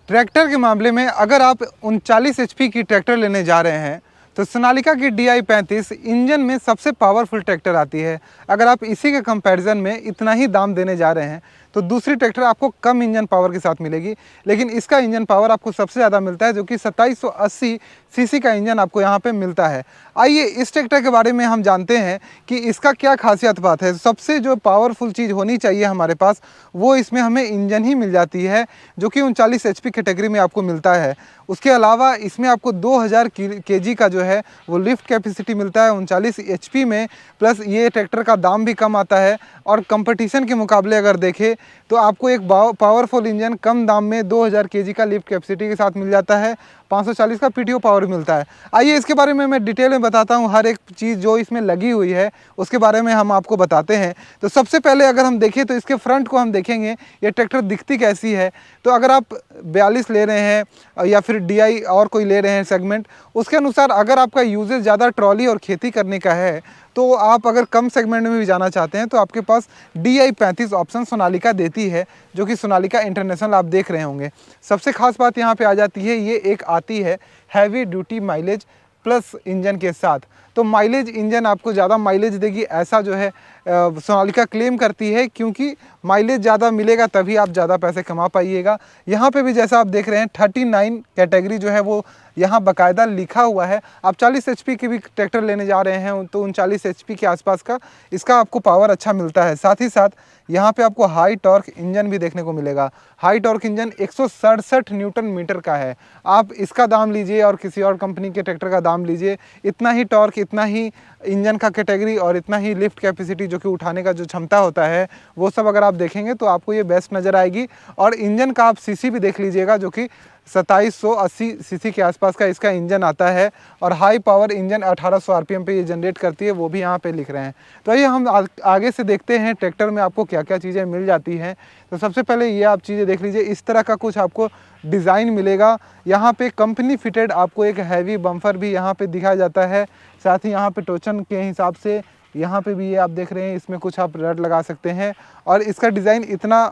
Tractor के मामले में अगर आप 39 एचपी की ट्रैक्टर लेने जा रहे हैं तो सोनालिका की DI-35 इंजन में सबसे पावरफुल ट्रैक्टर आती है। अगर आप इसी के कंपैरिजन में इतना ही दाम देने जा रहे हैं तो दूसरी ट्रैक्टर आपको कम इंजन पावर के साथ मिलेगी, लेकिन इसका इंजन पावर आपको सबसे ज़्यादा मिलता है, जो कि 2780 सीसी का इंजन आपको यहाँ पे मिलता है। आइए इस ट्रैक्टर के बारे में हम जानते हैं कि इसका क्या खासियत बात है। सबसे जो पावरफुल चीज़ होनी चाहिए हमारे पास, वो इसमें हमें इंजन ही मिल जाती है, जो कि 39 एचपी कैटेगरी में आपको मिलता है। उसके अलावा इसमें आपको 2000 केजी का जो है वो लिफ्ट कैपेसिटी मिलता है 39 एचपी में। प्लस ये ट्रैक्टर का दाम भी कम आता है, और कंपटीशन के मुकाबले अगर देखें तो आपको एक पावरफुल इंजन कम दाम में 2000 केजी का लिफ्ट कैपेसिटी के साथ मिल जाता है, 540 का पीटीओ पावर मिलता है। आइए इसके बारे में मैं डिटेल में बताता हूँ, हर एक चीज़ जो इसमें लगी हुई है उसके बारे में हम आपको बताते हैं। तो सबसे पहले अगर हम देखें तो इसके फ्रंट को हम देखेंगे ये ट्रैक्टर दिखती कैसी है। तो अगर आप 42 ले रहे हैं या फिर DI और कोई ले रहे हैं सेगमेंट, उसके अनुसार अगर आपका यूजेज ज़्यादा ट्रॉली और खेती करने का है तो आप अगर कम सेगमेंट में भी जाना चाहते हैं तो आपके पास DI-35 ऑप्शन सोनालिका देती है, जो कि सोनालिका इंटरनेशनल आप देख रहे होंगे। सबसे खास बात यहाँ पे आ जाती है, ये एक आती है heavy duty mileage plus engine के साथ। तो माइलेज इंजन आपको ज़्यादा माइलेज देगी, ऐसा जो है सोनालिका क्लेम करती है, क्योंकि माइलेज ज़्यादा मिलेगा तभी आप ज़्यादा पैसे कमा पाइएगा। यहाँ पे भी जैसा आप देख रहे हैं 39 कैटेगरी जो है वो यहाँ बाकायदा लिखा हुआ है। आप 40 एचपी की भी ट्रैक्टर लेने जा रहे हैं तो 39 एचपी के आसपास का इसका आपको पावर अच्छा मिलता है। साथ ही साथ यहाँ पे आपको हाई टॉर्क इंजन भी देखने को मिलेगा। High torque engine 167 newton metre का है। आप इसका दाम लीजिए और किसी और कंपनी के ट्रैक्टर का दाम लीजिए, इतना ही टॉर्क, इतना ही इंजन का कैटेगरी और इतना ही लिफ्ट कैपेसिटी जो कि उठाने का जो क्षमता होता है, वो सब अगर आप देखेंगे तो आपको ये बेस्ट नज़र आएगी। और इंजन का आप सीसी भी देख लीजिएगा, जो कि 2780 सीसी के आसपास का इसका इंजन आता है, और हाई पावर इंजन 1800 आरपीएम पे ये जनरेट करती है, वो भी यहाँ पे लिख रहे हैं। तो आइए हम आगे से देखते हैं ट्रैक्टर में आपको क्या क्या चीज़ें मिल जाती हैं। तो सबसे पहले ये आप चीज़ें देख लीजिए, इस तरह का कुछ आपको डिज़ाइन मिलेगा। यहाँ पे कंपनी फिटेड आपको एक हैवी बम्फर भी यहाँ पे दिखाया जाता है। साथ ही यहाँ पे टोचन के हिसाब से यहाँ पे भी ये आप देख रहे हैं, इसमें कुछ आप रड लगा सकते हैं। और इसका डिज़ाइन इतना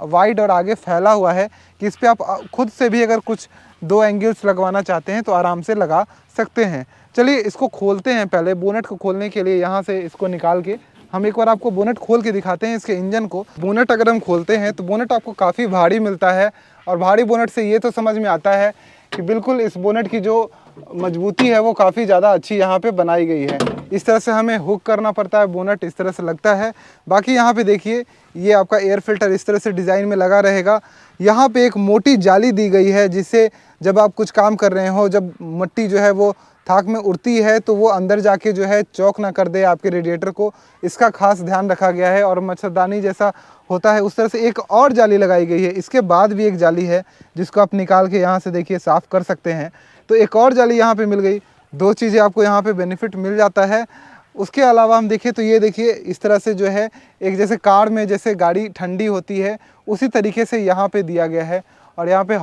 वाइड और आगे फैला हुआ है कि इस पर आप खुद से भी अगर कुछ 2 एंगल्स लगवाना चाहते हैं तो आराम से लगा सकते हैं। चलिए इसको खोलते हैं। पहले बोनट को खोलने के लिए यहाँ से इसको निकाल के हम एक बार आपको बोनट खोल के दिखाते हैं इसके इंजन को। बोनट अगर हम खोलते हैं तो बोनट आपको काफ़ी भारी मिलता है, और भारी बोनट से ये तो समझ में आता है कि बिल्कुल इस बोनट की जो मजबूती है वो काफ़ी ज़्यादा अच्छी यहाँ पे बनाई गई है। इस तरह से हमें हुक करना पड़ता है, बोनट इस तरह से लगता है। बाकी यहाँ पे देखिए, ये आपका एयर फिल्टर इस तरह से डिज़ाइन में लगा रहेगा। यहाँ पे एक मोटी जाली दी गई है, जिससे जब आप कुछ काम कर रहे हो, जब मिट्टी जो है वो थाक में उड़ती है तो वो अंदर जाके जो है चौक ना कर दे आपके रेडिएटर को, इसका खास ध्यान रखा गया है। और मच्छरदानी जैसा होता है उस तरह से एक और जाली लगाई गई है। इसके बाद भी एक जाली है जिसको आप निकाल के यहाँ से देखिए साफ़ कर सकते हैं। तो एक और जाली यहाँ पे मिल गई। 2 चीज़ें आपको यहाँ पे बेनिफिट मिल जाता है। उसके अलावा हम देखें तो ये देखिए, इस तरह से जो है एक जैसे कार में जैसे गाड़ी ठंडी होती है उसी तरीके से यहाँ पे दिया गया है। और यहाँ पे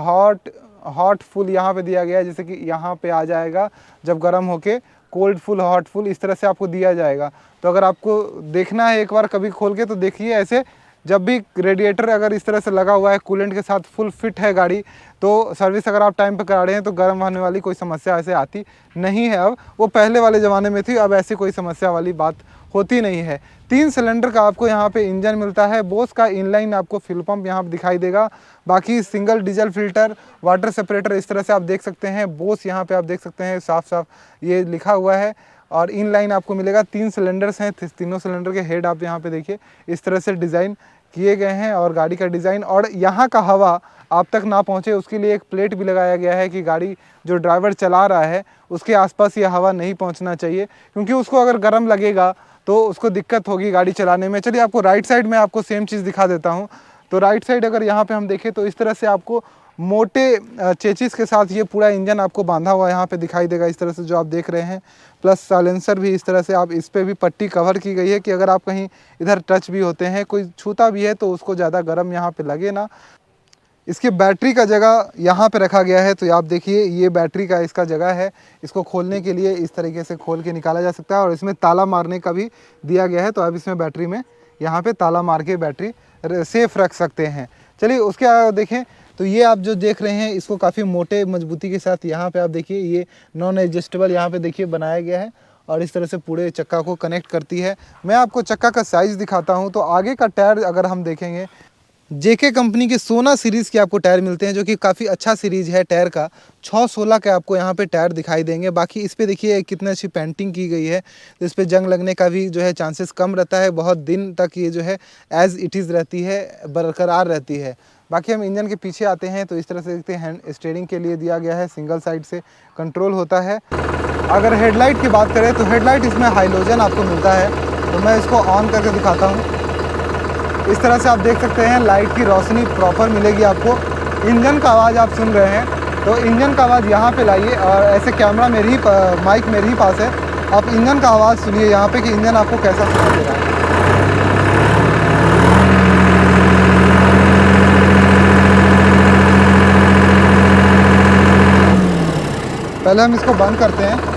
हॉट फुल यहाँ पे दिया गया है, जैसे कि यहाँ पे आ जाएगा जब गर्म होके कोल्ड फुल, हॉट फुल, इस तरह से आपको दिया जाएगा। तो अगर आपको देखना है एक बार कभी खोल के तो देखिए, ऐसे जब भी रेडिएटर अगर इस तरह से लगा हुआ है, कूलेंट के साथ फुल फिट है गाड़ी, तो सर्विस अगर आप टाइम पे करा रहे हैं तो गर्म होने वाली कोई समस्या ऐसे आती नहीं है। अब वो पहले वाले ज़माने में थी, अब ऐसी कोई समस्या वाली बात होती नहीं है। 3 सिलेंडर का आपको यहाँ पे इंजन मिलता है। बोस का इनलाइन आपको फ्यूल पंप यहाँ दिखाई देगा। बाकी single diesel filter, water separator इस तरह से आप देख सकते हैं। बोस यहाँ पे आप देख सकते हैं साफ साफ ये लिखा हुआ है। और इनलाइन आपको मिलेगा। 3 सिलेंडर्स हैं, तीनों सिलेंडर के हेड आप यहाँ पे देखिए इस तरह से डिज़ाइन किए गए हैं। और गाड़ी का डिज़ाइन और यहाँ का हवा आप तक ना पहुँचे उसके लिए एक प्लेट भी लगाया गया है कि गाड़ी जो ड्राइवर चला रहा है उसके आसपास ये हवा नहीं पहुँचना चाहिए, क्योंकि उसको अगर गर्म लगेगा तो उसको दिक्कत होगी गाड़ी चलाने में। चलिए आपको राइट साइड में आपको सेम चीज़ दिखा देता हूँ। तो राइट साइड अगर यहाँ पे हम देखें तो इस तरह से आपको मोटे चेचिस के साथ ये पूरा इंजन आपको बांधा हुआ यहाँ पे दिखाई देगा, इस तरह से जो आप देख रहे हैं। प्लस साइलेंसर भी इस तरह से आप इस पर भी पट्टी कवर की गई है कि अगर आप कहीं इधर टच भी होते हैं, कोई छूता भी है तो उसको ज़्यादा गर्म यहाँ पे लगे ना। इसके बैटरी का जगह यहाँ पे रखा गया है। तो आप देखिए ये बैटरी का इसका जगह है। इसको खोलने के लिए इस तरीके से खोल के निकाला जा सकता है, और इसमें ताला मारने का भी दिया गया है। तो आप इसमें बैटरी में यहाँ पे ताला मार के बैटरी सेफ रख सकते हैं। चलिए उसके देखें तो ये आप जो देख रहे हैं इसको काफ़ी मोटे मजबूती के साथ यहाँ पे आप देखिए ये नॉन एडजस्टेबल यहाँ पे देखिए बनाया गया है और इस तरह से पूरे चक्का को कनेक्ट करती है। मैं आपको चक्का का साइज़ दिखाता हूँ। तो आगे का टायर अगर हम देखेंगे, जेके कंपनी के सोना सीरीज़ के आपको टायर मिलते हैं, जो कि काफ़ी अच्छा सीरीज़ है टायर का। 616 के आपको यहाँ पे टायर दिखाई देंगे। बाकी इस पे देखिए कितनी अच्छी पेंटिंग की गई है, तो इस पे जंग लगने का भी जो है चांसेस कम रहता है। बहुत दिन तक ये जो है एज़ इट इज़ रहती है, बरकरार रहती है। बाकी हम इंजन के पीछे आते हैं तो इस तरह से देखते हैं, हैंड स्टीयरिंग के लिए दिया गया है, सिंगल साइड से कंट्रोल होता है। अगर हेडलाइट की बात करें तो हेडलाइट इसमें हाइलोजन आपको मिलता है। तो मैं इसको ऑन करके दिखाता हूँ। इस तरह से आप देख सकते हैं लाइट की रोशनी प्रॉपर मिलेगी आपको। इंजन का आवाज़ आप सुन रहे हैं, तो इंजन का आवाज़ यहाँ पे लाइए और ऐसे कैमरा मेरे ही माइक मेरे ही पास है, आप इंजन का आवाज़ सुनिए यहाँ पे कि इंजन आपको कैसा सुनाई दे रहा है। पहले हम इसको बंद करते हैं।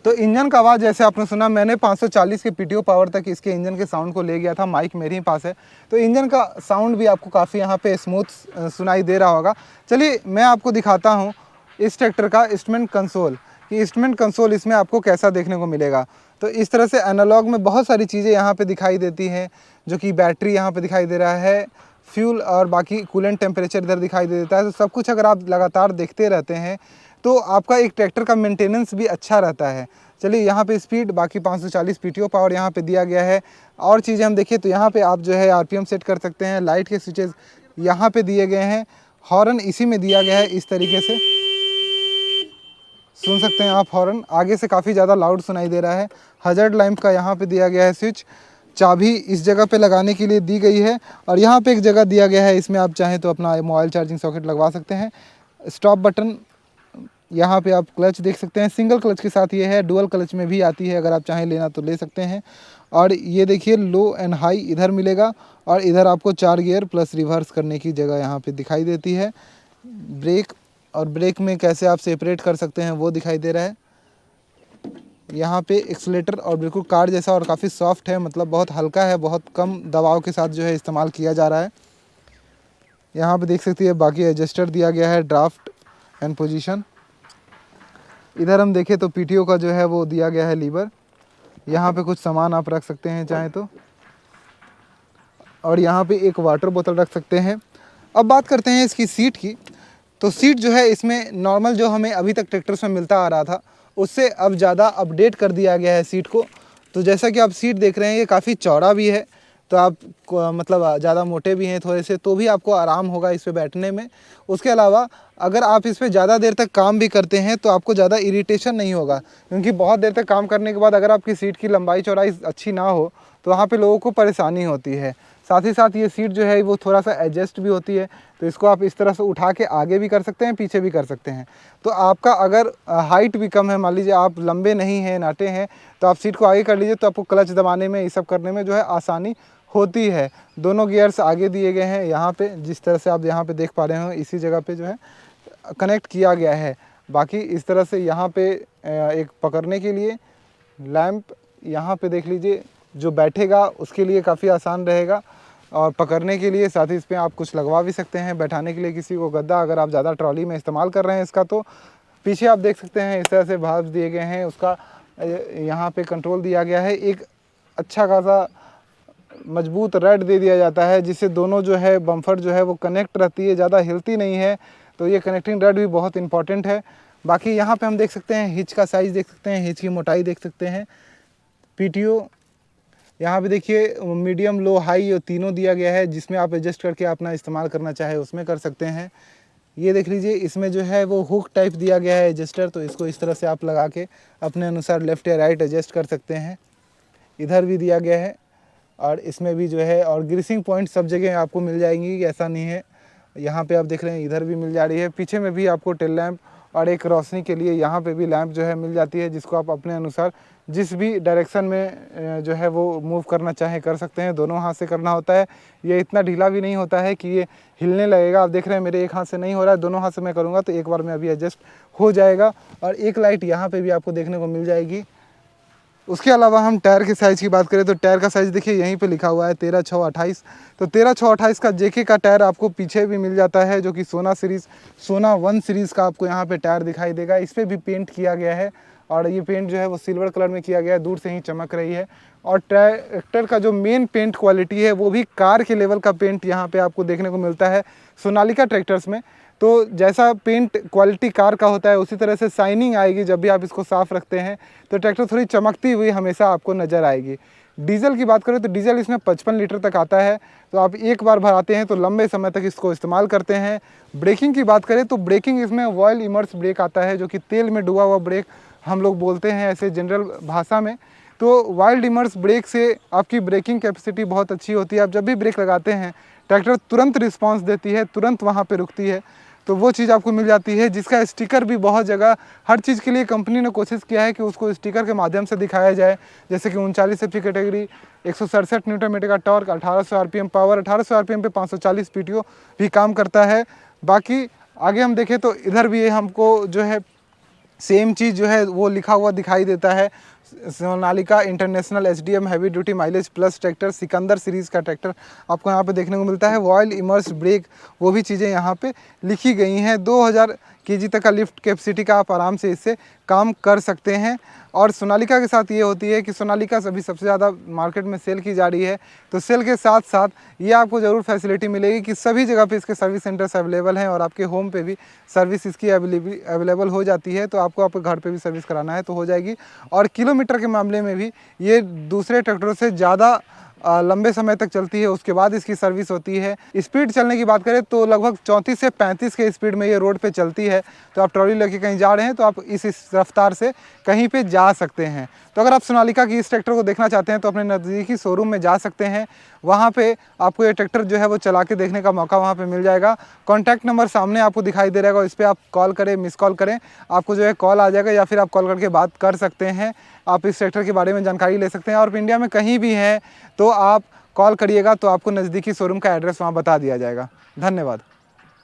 तो इंजन का आवाज़ जैसे आपने सुना, मैंने 540 के पीटीओ पावर तक इसके इंजन के साउंड को ले गया था, माइक मेरे ही पास है। तो इंजन का साउंड भी आपको काफ़ी यहाँ पे स्मूथ सुनाई दे रहा होगा। चलिए मैं आपको दिखाता हूँ इस ट्रैक्टर का इंस्ट्रूमेंट कंसोल, कि इंस्ट्रूमेंट कंसोल इसमें आपको कैसा देखने को मिलेगा। तो इस तरह से एनालॉग में बहुत सारी चीज़ें यहाँ पर दिखाई देती हैं, जो कि बैटरी यहाँ पर दिखाई दे रहा है, फ्यूल और बाकी कूलेंट टेम्परेचर इधर दिखाई दे देता है। तो सब कुछ अगर आप लगातार देखते रहते हैं तो आपका एक ट्रैक्टर का मेंटेनेंस भी अच्छा रहता है। चलिए यहाँ पे स्पीड बाकी 540 पीटीओ पावर यहाँ पे दिया गया है। और चीज़ें हम देखिए तो यहाँ पे आप जो है आरपीएम सेट कर सकते हैं। लाइट के स्विचेस यहाँ पे दिए गए हैं। हॉर्न इसी में दिया गया है, इस तरीके से सुन सकते हैं आप हॉर्न। आगे से काफ़ी ज़्यादा लाउड सुनाई दे रहा है। हज़ार्ड लैंप का यहाँ पे दिया गया है स्विच। चाबी इस जगह पे लगाने के लिए दी गई है और यहाँ पे एक जगह दिया गया है, इसमें आप चाहें तो अपना मोबाइल चार्जिंग सॉकेट लगवा सकते हैं। स्टॉप बटन, यहाँ पे आप क्लच देख सकते हैं, सिंगल क्लच के साथ ये है, डुअल क्लच में भी आती है, अगर आप चाहें लेना तो ले सकते हैं। और ये देखिए लो एंड हाई इधर मिलेगा और इधर आपको 4 गियर प्लस रिवर्स करने की जगह यहाँ पे दिखाई देती है। ब्रेक, और ब्रेक में कैसे आप सेपरेट कर सकते हैं वो दिखाई दे रहा है। यहाँ पे एक्सीलेटर और बिल्कुल कार जैसा और काफ़ी सॉफ्ट है, मतलब बहुत हल्का है, बहुत कम दबाव के साथ जो है इस्तेमाल किया जा रहा है। यहाँ पे देख सकती है बाकी एडजस्टर दिया गया है, ड्राफ्ट एंड पोजीशन। इधर हम देखें तो पीटीओ का जो है वो दिया गया है लीवर। यहाँ पे कुछ सामान आप रख सकते हैं चाहे तो, और यहाँ पे एक वाटर बोतल रख सकते हैं। अब बात करते हैं इसकी सीट की। तो सीट जो है इसमें नॉर्मल जो हमें अभी तक ट्रैक्टर्स में मिलता आ रहा था उससे अब ज़्यादा अपडेट कर दिया गया है सीट को। तो जैसा कि आप सीट देख रहे हैं ये काफ़ी चौड़ा भी है, तो आप मतलब ज़्यादा मोटे भी हैं थोड़े से, तो भी आपको आराम होगा इस पे बैठने में। उसके अलावा अगर आप इस पे ज़्यादा देर तक काम भी करते हैं तो आपको ज़्यादा इरिटेशन नहीं होगा, क्योंकि बहुत देर तक काम करने के बाद अगर आपकी सीट की लंबाई चौड़ाई अच्छी ना हो तो वहाँ पे लोगों को परेशानी होती है। साथ ही साथ ये सीट जो है वो थोड़ा सा एडजस्ट भी होती है, तो इसको आप इस तरह से उठा के आगे भी कर सकते हैं, पीछे भी कर सकते हैं। तो आपका अगर हाइट भी कम है, मान लीजिए आप लंबे नहीं हैं, नाटे हैं, तो आप सीट को आगे कर लीजिए, तो आपको क्लच दबाने में, ये सब करने में जो है आसानी होती है। दोनों गियर्स आगे दिए गए हैं यहाँ पे, जिस तरह से आप यहाँ पे देख पा रहे हो इसी जगह पे जो है कनेक्ट किया गया है। बाकी इस तरह से यहाँ पे एक पकड़ने के लिए लैंप यहाँ पे देख लीजिए, जो बैठेगा उसके लिए काफ़ी आसान रहेगा, और पकड़ने के लिए साथ ही इस पर आप कुछ लगवा भी सकते हैं। बैठाने के लिए किसी को गद्दा, अगर आप ज़्यादा ट्रॉली में इस्तेमाल कर रहे हैं इसका, तो पीछे आप देख सकते हैं इस तरह से भाग दिए गए हैं। उसका यहाँ पे कंट्रोल दिया गया है, एक अच्छा खासा मजबूत रड दे दिया जाता है, जिससे दोनों जो है बम्फर जो है वो कनेक्ट रहती है, ज़्यादा हिलती नहीं है। तो ये कनेक्टिंग रड भी बहुत इंपॉर्टेंट है। बाकी यहाँ पे हम देख सकते हैं हिच का साइज़ देख सकते हैं, हिच की मोटाई देख सकते हैं। पीटीओ यहाँ पे देखिए मीडियम, लो, हाई और तीनों दिया गया है, जिसमें आप एडजस्ट करके अपना इस्तेमाल करना चाहे उसमें कर सकते हैं। ये देख लीजिए इसमें जो है वो हुक टाइप दिया गया है एडजस्टर, तो इसको इस तरह से आप लगा के अपने अनुसार लेफ़्ट या राइट एडजस्ट कर सकते हैं। इधर भी दिया गया है और इसमें भी जो है, और ग्रीसिंग पॉइंट सब जगह आपको मिल जाएंगी, ऐसा नहीं है। यहाँ पे आप देख रहे हैं इधर भी मिल जा रही है। पीछे में भी आपको टेल लैंप और एक रोशनी के लिए यहाँ पे भी लैंप जो है मिल जाती है, जिसको आप अपने अनुसार जिस भी डायरेक्शन में जो है वो मूव करना चाहें कर सकते हैं। दोनों हाथ से करना होता है, ये इतना ढीला भी नहीं होता है कि ये हिलने लगेगा। आप देख रहे हैं मेरे एक हाथ से नहीं हो रहा है, दोनों हाथ से मैं करूँगा तो एक बार में अभी एडजस्ट हो जाएगा। और एक लाइट यहाँ पे भी आपको देखने को मिल जाएगी, उसके अलावा हम टायर के साइज़ की बात करें तो टायर का साइज़ देखिए यहीं पे लिखा हुआ है 13/6/28। तो 13/6/28 का जेके का टायर आपको पीछे भी मिल जाता है, जो कि सोना 1 सीरीज़ का आपको यहाँ पे टायर दिखाई देगा। इस पर भी पेंट किया गया है और ये पेंट जो है वो सिल्वर कलर में किया गया है, दूर से ही चमक रही है। और ट्रैक्टर का जो मेन पेंट क्वालिटी है वो भी कार के लेवल का पेंट यहाँ पे आपको देखने को मिलता है सोनालिका ट्रैक्टर्स में। तो जैसा पेंट क्वालिटी कार का होता है उसी तरह से शाइनिंग आएगी जब भी आप इसको साफ़ रखते हैं, तो ट्रैक्टर थोड़ी चमकती हुई हमेशा आपको नज़र आएगी। डीजल की बात करें तो डीजल इसमें 55 लीटर तक आता है, तो आप एक बार भराते हैं तो लंबे समय तक इसको इस्तेमाल करते हैं। ब्रेकिंग की बात करें तो ब्रेकिंग इसमें ऑयल इमर्स ब्रेक आता है, जो कि तेल में डुबा हुआ ब्रेक हम लोग बोलते हैं ऐसे जनरल भाषा में। तो वाइल्ड इमर्स ब्रेक से आपकी ब्रेकिंग कैपेसिटी बहुत अच्छी होती है। आप जब भी ब्रेक लगाते हैं ट्रैक्टर तुरंत रिस्पांस देती है, तुरंत वहाँ पे रुकती है, तो वो चीज़ आपको मिल जाती है। जिसका स्टिकर भी बहुत जगह हर चीज़ के लिए कंपनी ने कोशिश किया है कि उसको स्टिकर के माध्यम से दिखाया जाए, जैसे कि 39 एचपी कैटेगरी, 167 न्यूटन मीटर का टॉर्क, 1800 आरपीएम पावर, 1800 आरपीएम पे 540 पीटीओ भी काम करता है। बाकी आगे हम देखें तो इधर भी हमको जो है सेम चीज़ जो है वो लिखा हुआ दिखाई देता है, Sonalika international HDM heavy duty mileage plus tractor, Sikandar series का ट्रैक्टर आपको यहाँ पे देखने को मिलता है। ऑयल इमर्स ब्रेक वो भी चीज़ें यहाँ पे लिखी गई हैं। 2000 केजी तक का लिफ्ट कैपेसिटी का आप आराम से इससे काम कर सकते हैं। और सोनालिका के साथ ये होती है कि सोनालिका अभी सबसे ज़्यादा मार्केट में सेल की जा रही है, तो सेल के साथ साथ ये आपको ज़रूर फैसिलिटी मिलेगी कि सभी जगह पे इसके सर्विस सेंटर्स अवेलेबल हैं और आपके होम पे भी सर्विस इसकी अवेलेबल हो जाती है। तो आपको आपके घर पे भी सर्विस कराना है तो हो जाएगी। और किलोमीटर के मामले में भी ये दूसरे ट्रैक्टरों से ज़्यादा लंबे समय तक चलती है, उसके बाद इसकी सर्विस होती है। स्पीड चलने की बात करें तो लगभग 34 से 35 के स्पीड में ये रोड पे चलती है। तो आप ट्रॉली लेके कहीं जा रहे हैं तो आप इस रफ्तार से कहीं पे जा सकते हैं। तो अगर आप सोनालिका की इस ट्रैक्टर को देखना चाहते हैं तो अपने नज़दीकी शोरूम में जा सकते हैं, वहाँ पे आपको ये ट्रैक्टर जो है वो चला के देखने का मौका वहाँ पे मिल जाएगा। कॉन्टैक्ट नंबर सामने आपको दिखाई दे रहेगा, इस पर आप कॉल करें, मिस कॉल करें, आपको जो है कॉल आ जाएगा, या फिर आप कॉल करके बात कर सकते हैं। आप इस ट्रैक्टर के बारे में जानकारी ले सकते हैं। और इंडिया में कहीं भी हैं तो आप कॉल करिएगा तो आपको नज़दीकी शोरूम का एड्रेस वहाँ बता दिया जाएगा। धन्यवाद।